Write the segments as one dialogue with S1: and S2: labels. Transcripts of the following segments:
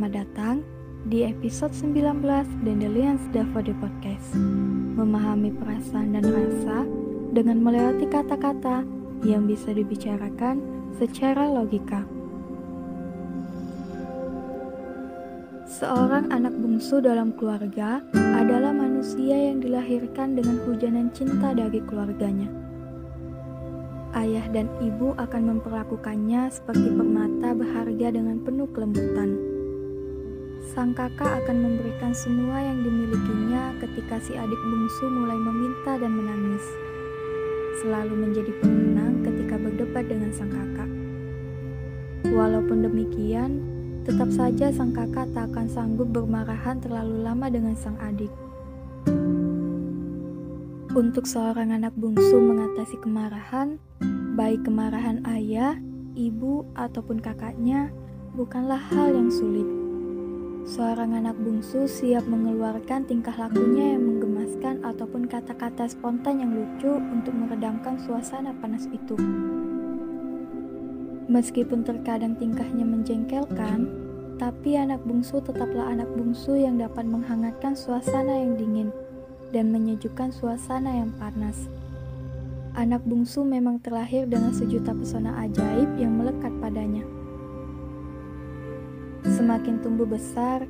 S1: Selamat datang di episode 19 Dandelions Davode Podcast. Memahami perasaan dan rasa dengan melewati kata-kata yang bisa dibicarakan secara logika. Seorang anak bungsu dalam keluarga adalah manusia yang dilahirkan dengan hujanan cinta dari keluarganya. Ayah dan ibu akan memperlakukannya seperti permata berharga dengan penuh kelembutan. Sang kakak akan memberikan semua yang dimilikinya ketika si adik bungsu mulai meminta dan menangis. Selalu menjadi pemenang ketika berdebat dengan sang kakak. Walaupun demikian, tetap saja sang kakak tak akan sanggup bermarahan terlalu lama dengan sang adik. Untuk seorang anak bungsu mengatasi kemarahan, baik kemarahan ayah, ibu, ataupun kakaknya, bukanlah hal yang sulit. Seorang anak bungsu siap mengeluarkan tingkah lakunya yang menggemaskan ataupun kata-kata spontan yang lucu untuk meredamkan suasana panas itu. Meskipun terkadang tingkahnya menjengkelkan, tapi anak bungsu tetaplah anak bungsu yang dapat menghangatkan suasana yang dingin dan menyejukkan suasana yang panas. Anak bungsu memang terlahir dengan sejuta pesona ajaib yang melekat padanya. Semakin tumbuh besar,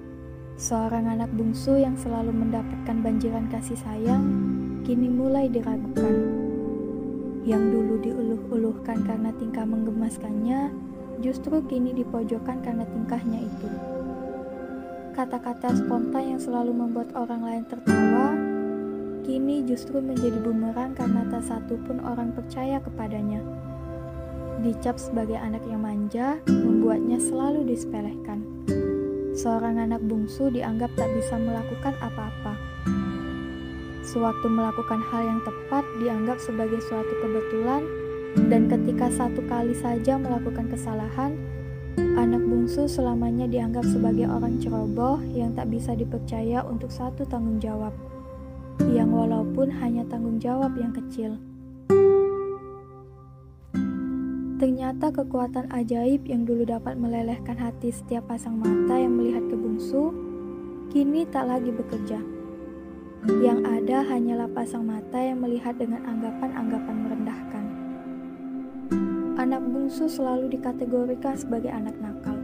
S1: seorang anak bungsu yang selalu mendapatkan banjiran kasih sayang kini mulai diragukan. Yang dulu diuluh-uluhkan karena tingkah menggemaskannya, justru kini dipojokkan karena tingkahnya itu. Kata-kata spontan yang selalu membuat orang lain tertawa, kini justru menjadi bumerang karena tak satu pun orang percaya kepadanya. Dicap sebagai anak yang manja, membuatnya selalu disepelekan. Seorang anak bungsu dianggap tak bisa melakukan apa-apa. Sewaktu melakukan hal yang tepat dianggap sebagai suatu kebetulan, dan ketika satu kali saja melakukan kesalahan, anak bungsu selamanya dianggap sebagai orang ceroboh yang tak bisa dipercaya untuk satu tanggung jawab, yang walaupun hanya tanggung jawab yang kecil. Ternyata kekuatan ajaib yang dulu dapat melelehkan hati setiap pasang mata yang melihat ke bungsu, kini tak lagi bekerja. Yang ada hanyalah pasang mata yang melihat dengan anggapan-anggapan merendahkan. Anak bungsu selalu dikategorikan sebagai anak nakal,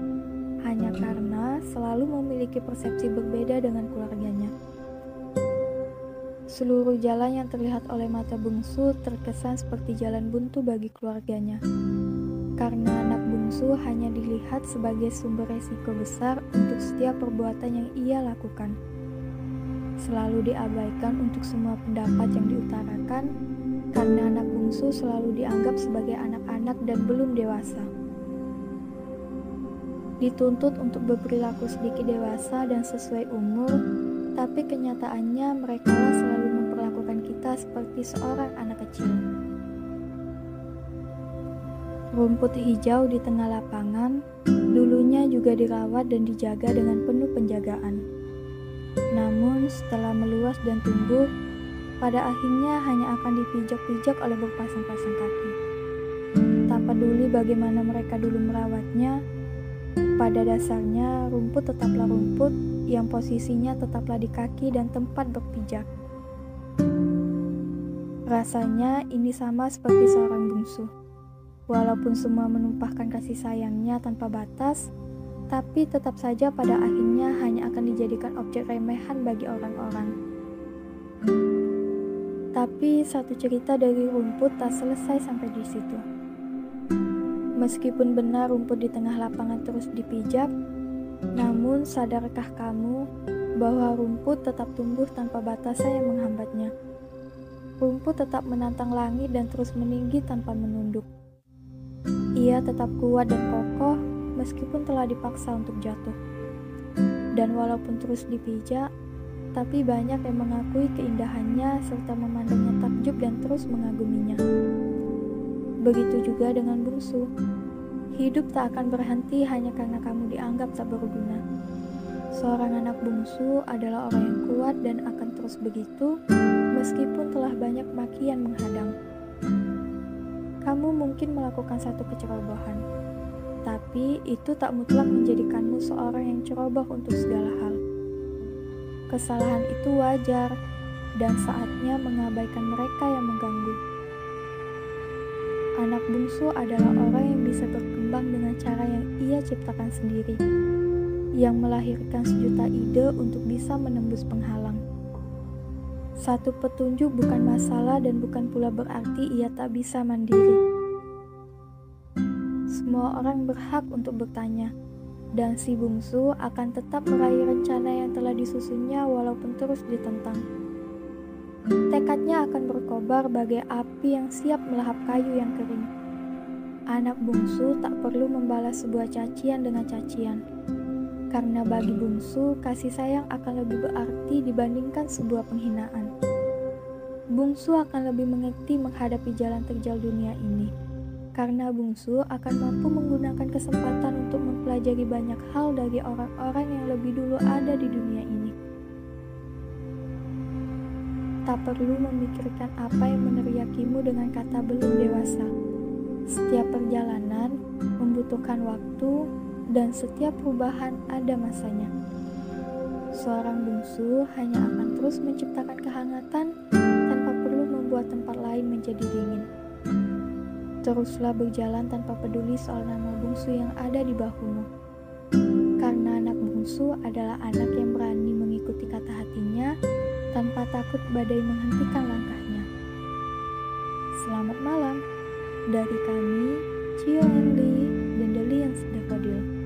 S1: hanya karena selalu memiliki persepsi berbeda dengan keluarganya. Seluruh jalan yang terlihat oleh mata bungsu terkesan seperti jalan buntu bagi keluarganya. Karena anak bungsu hanya dilihat sebagai sumber resiko besar untuk setiap perbuatan yang ia lakukan. Selalu diabaikan untuk semua pendapat yang diutarakan, karena anak bungsu selalu dianggap sebagai anak-anak dan belum dewasa. Dituntut untuk berperilaku sedikit dewasa dan sesuai umur, tapi kenyataannya merekalah selalu memperlakukan kita seperti seorang anak kecil. Rumput hijau di tengah lapangan dulunya juga dirawat dan dijaga dengan penuh penjagaan. Namun setelah meluas dan tumbuh, pada akhirnya hanya akan dipijak-pijak oleh berpasang-pasang kaki. Tak peduli bagaimana mereka dulu merawatnya, pada dasarnya rumput tetaplah rumput yang posisinya tetaplah di kaki dan tempat berpijak. Rasanya ini sama seperti seorang bungsu. Walaupun semua menumpahkan kasih sayangnya tanpa batas, tapi tetap saja pada akhirnya hanya akan dijadikan objek remehan bagi orang-orang. Tapi satu cerita dari rumput tak selesai sampai di situ. Meskipun benar rumput di tengah lapangan terus dipijak, namun sadarkah kamu bahwa rumput tetap tumbuh tanpa batasan yang menghambatnya? Rumput tetap menantang langit dan terus meninggi tanpa menunduk. Ia tetap kuat dan kokoh meskipun telah dipaksa untuk jatuh. Dan walaupun terus dipijak, tapi banyak yang mengakui keindahannya serta memandangnya takjub dan terus mengaguminya. Begitu juga dengan bungsu. Hidup tak akan berhenti hanya karena kamu dianggap tak berguna. Seorang anak bungsu adalah orang yang kuat dan akan terus begitu meskipun telah banyak makian menghadang. Kamu mungkin melakukan satu kecerobohan, Tapi itu tak mutlak menjadikanmu seorang yang ceroboh untuk segala hal. Kesalahan itu wajar, dan saatnya mengabaikan mereka yang mengganggu. Anak bungsu adalah orang yang bisa berkembang dengan cara yang ia ciptakan sendiri, yang melahirkan sejuta ide untuk bisa menembus penghalang. Satu petunjuk bukan masalah dan bukan pula berarti ia tak bisa mandiri. Semua orang berhak untuk bertanya, dan si bungsu akan tetap meraih rencana yang telah disusunnya walaupun terus ditentang. Tekadnya akan berkobar bagai api yang siap melahap kayu yang kering. Anak bungsu tak perlu membalas sebuah cacian dengan cacian, karena bagi bungsu kasih sayang akan lebih berarti dibandingkan sebuah penghinaan. Bungsu akan lebih mengerti menghadapi jalan terjal dunia ini, karena bungsu akan mampu menggunakan kesempatan untuk mempelajari banyak hal dari orang-orang yang lebih dulu ada di dunia ini. Tak perlu memikirkan apa yang meneriakimu dengan kata belum dewasa. Setiap perjalanan membutuhkan waktu dan setiap perubahan ada masanya. Seorang bungsu hanya akan terus menciptakan kehangatan tanpa perlu membuat tempat lain menjadi dingin. Teruslah berjalan tanpa peduli soal nama bungsu yang ada di bahumu. Karena anak bungsu adalah anak yang berani mengikuti kata hatinya tanpa takut badai menghentikan langkahnya. Selamat malam dari kami, Cio Li dan Deli yang sedang kodil.